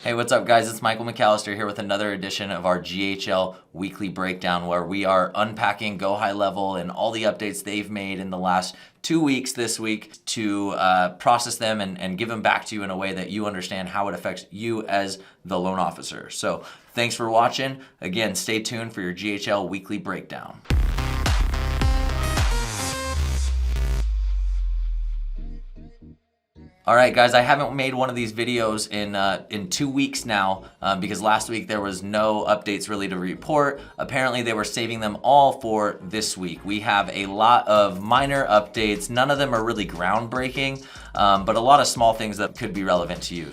Hey, what's up, guys? It's Michael McAllister here with another edition of our GHL weekly breakdown, where we are unpacking Go High Level and all the updates they've made in the last 2 weeks this week to process them and give them back to you in a way that you understand how it affects you as the loan officer. So thanks for watching. Again, stay tuned for your GHL weekly breakdown. All right, guys, I haven't made one of these videos in 2 weeks now because last week there was no updates really to report. Apparently, they were saving them all for this week. We have a lot of minor updates. None of them are really groundbreaking, but a lot of small things that could be relevant to you.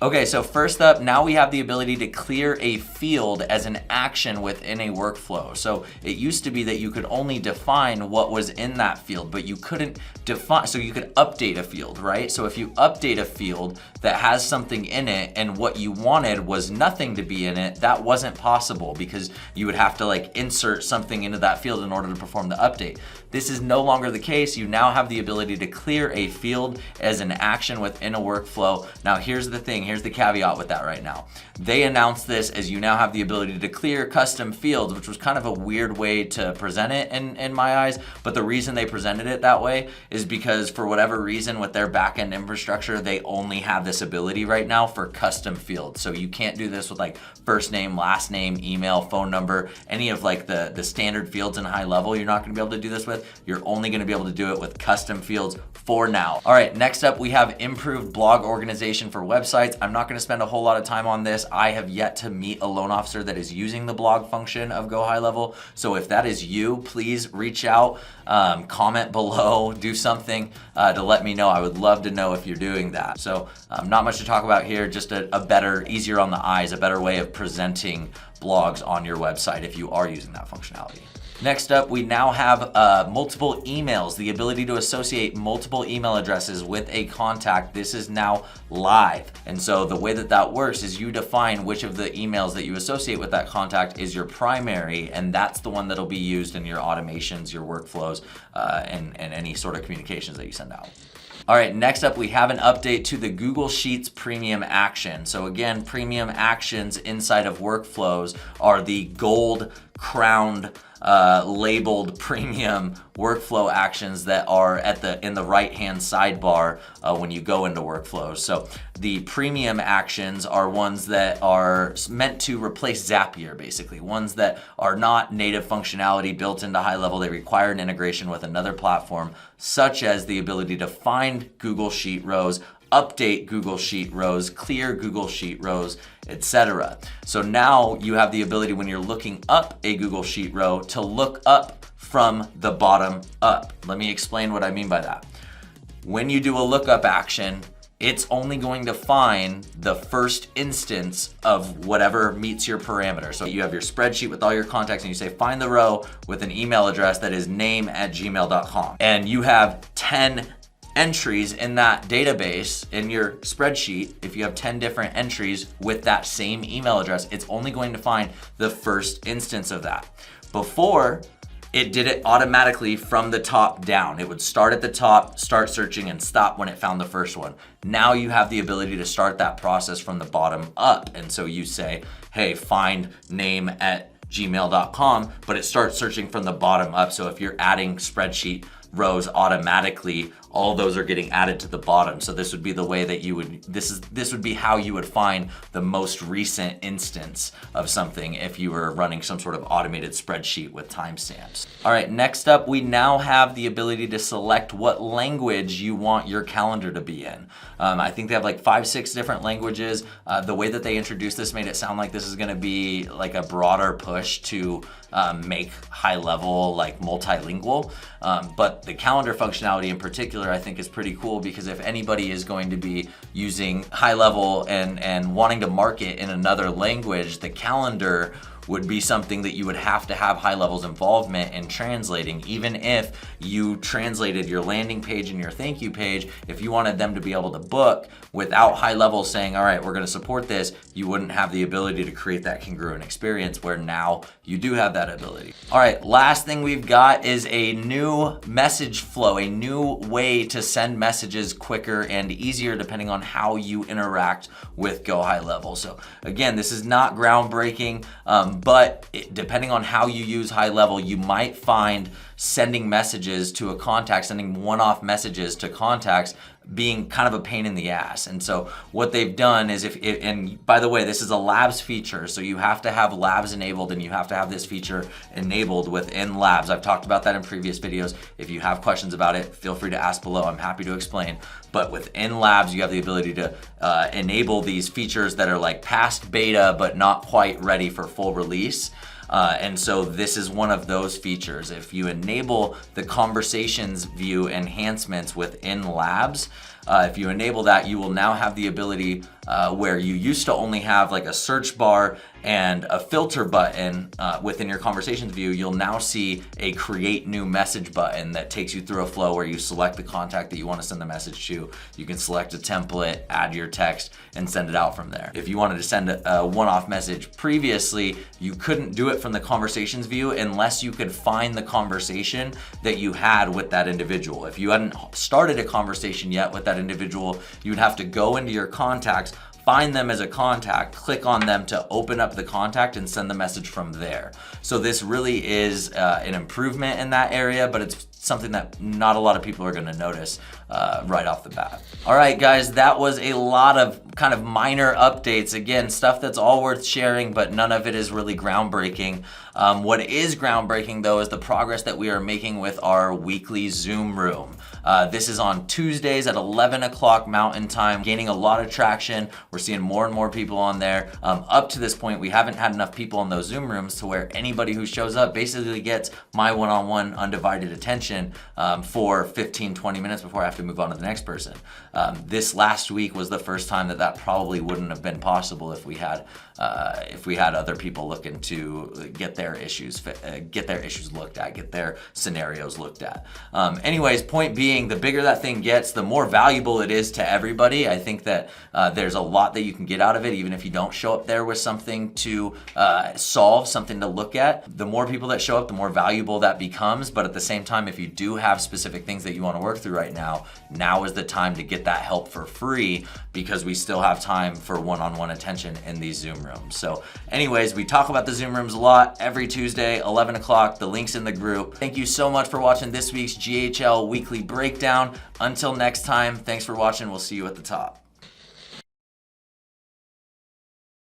Okay, so first up, now we have the ability to clear a field as an action within a workflow. So it used to be that you could only define what was in that field, but you couldn't define, so you could update a field, right? So if you update a field that has something in it and what you wanted was nothing to be in it, that wasn't possible because you would have to like insert something into that field in order to perform the update. This is no longer the case. You now have the ability to clear a field as an action within a workflow. Now here's the thing, here's the caveat with that right now. They announced this as you now have the ability to clear custom fields, which was kind of a weird way to present it in my eyes. But the reason they presented it that way is because for whatever reason with their backend infrastructure, they only have this ability right now for custom fields. So you can't do this with like first name, last name, email, phone number, any of like the standard fields in High Level. You're not gonna be able to do this with. You're only gonna be able to do it with custom fields for now. All right, next up we have improved blog organization for websites. I'm not gonna spend a whole lot of time on this. I have yet to meet a loan officer that is using the blog function of Go High Level. So if that is you, please reach out, comment below, do something to let me know. I would love to know if you're doing that. So not much to talk about here, just a better, easier on the eyes, a better way of presenting blogs on your website if you are using that functionality. Next up, we now have multiple emails, the ability to associate multiple email addresses with a contact. This is now live. And so the way that that works is you define which of the emails that you associate with that contact is your primary, and that's the one that'll be used in your automations, your workflows, and any sort of communications that you send out. All right, next up, we have an update to the Google Sheets Premium Action. So again, Premium Actions inside of workflows are the gold crowned labeled premium workflow actions that are in the right hand sidebar when you go into workflows. So the premium actions are ones that are meant to replace Zapier, basically ones that are not native functionality built into High Level. They require an integration with another platform, such as the ability to find Google Sheet rows, update Google Sheet rows, clear Google Sheet rows, etc. So now you have the ability when you're looking up a Google Sheet row to look up from the bottom up. Let me explain what I mean by that. When you do a lookup action, it's only going to find the first instance of whatever meets your parameter. So you have your spreadsheet with all your contacts and you say, find the row with an email address that is name@gmail.com. And you have 10 entries in that database in your spreadsheet. If you have 10 different entries with that same email address, it's only going to find the first instance of that. Before, it did it automatically from the top down. It would start at the top, start searching, and stop when it found the first one. Now you have the ability to start that process from the bottom up. And so you say, hey, find name@gmail.com, but it starts searching from the bottom up. So if you're adding spreadsheet rows automatically, all those are getting added to the bottom. So this would be the way that you would, this would be how you would find the most recent instance of something if you were running some sort of automated spreadsheet with timestamps. All right, next up, we now have the ability to select what language you want your calendar to be in. I think they have like 5-6 different languages. The way that they introduced this made it sound like this is gonna be like a broader push to make High Level like multilingual. But the calendar functionality in particular, I think is pretty cool because if anybody is going to be using High Level and wanting to market in another language, the calendar would be something that you would have to have high levels involvement in translating. Even if you translated your landing page and your thank you page, if you wanted them to be able to book without high levels saying, all right, we're going to support this, you wouldn't have the ability to create that congruent experience, where now you do have that ability. All right, last thing we've got is a new message flow, a new way to send messages quicker and easier depending on how you interact with Go High Level. So again, this is not groundbreaking, but depending on how you use High Level, you might find sending messages to a contact, sending one-off messages to contacts being kind of a pain in the ass. And so what they've done is, and by the way, this is a Labs feature, so you have to have Labs enabled and you have to have this feature enabled within Labs. I've talked about that in previous videos. If you have questions about it, feel free to ask below. I'm happy to explain. But within Labs, you have the ability to enable these features that are like past beta, but not quite ready for full release. And so this is one of those features. If you enable the conversations view enhancements within Labs, if you enable that, you will now have the ability where you used to only have like a search bar and a filter button within your conversations view, you'll now see a create new message button that takes you through a flow where you select the contact that you want to send the message to. You can select a template, add your text, and send it out from there. If you wanted to send a one-off message previously, you couldn't do it from the conversations view unless you could find the conversation that you had with that individual. If you hadn't started a conversation yet with that individual, you would have to go into your contacts, find them as a contact, click on them to open up the contact and send the message from there. So this really is an improvement in that area, but it's something that not a lot of people are gonna notice right off the bat. All right, guys, that was a lot of kind of minor updates. Again, stuff that's all worth sharing, but none of it is really groundbreaking. What is groundbreaking, though, is the progress that we are making with our weekly Zoom room. This is on Tuesdays at 11 o'clock Mountain Time, gaining a lot of traction. We're seeing more and more people on there. Up to this point, we haven't had enough people in those Zoom rooms to where anybody who shows up basically gets my one-on-one undivided attention for 15-20 minutes before I have to move on to the next person. This last week was the first time that probably wouldn't have been possible if we had other people looking to get their issues looked at, get their scenarios looked at. Anyways, point being, the bigger that thing gets, the more valuable it is to everybody. I think that there's a lot that you can get out of it, even if you don't show up there with something to solve, something to look at. The more people that show up, the more valuable that becomes. But at the same time, if you do have specific things that you want to work through right now, now is the time to get that help for free, because we still have time for one-on-one attention in these Zoom rooms. So anyways, we talk about the Zoom rooms a lot every Tuesday, 11 o'clock. The link's in the group. Thank you so much for watching this week's GHL Weekly Breakdown. Until next time, thanks for watching. We'll see you at the top.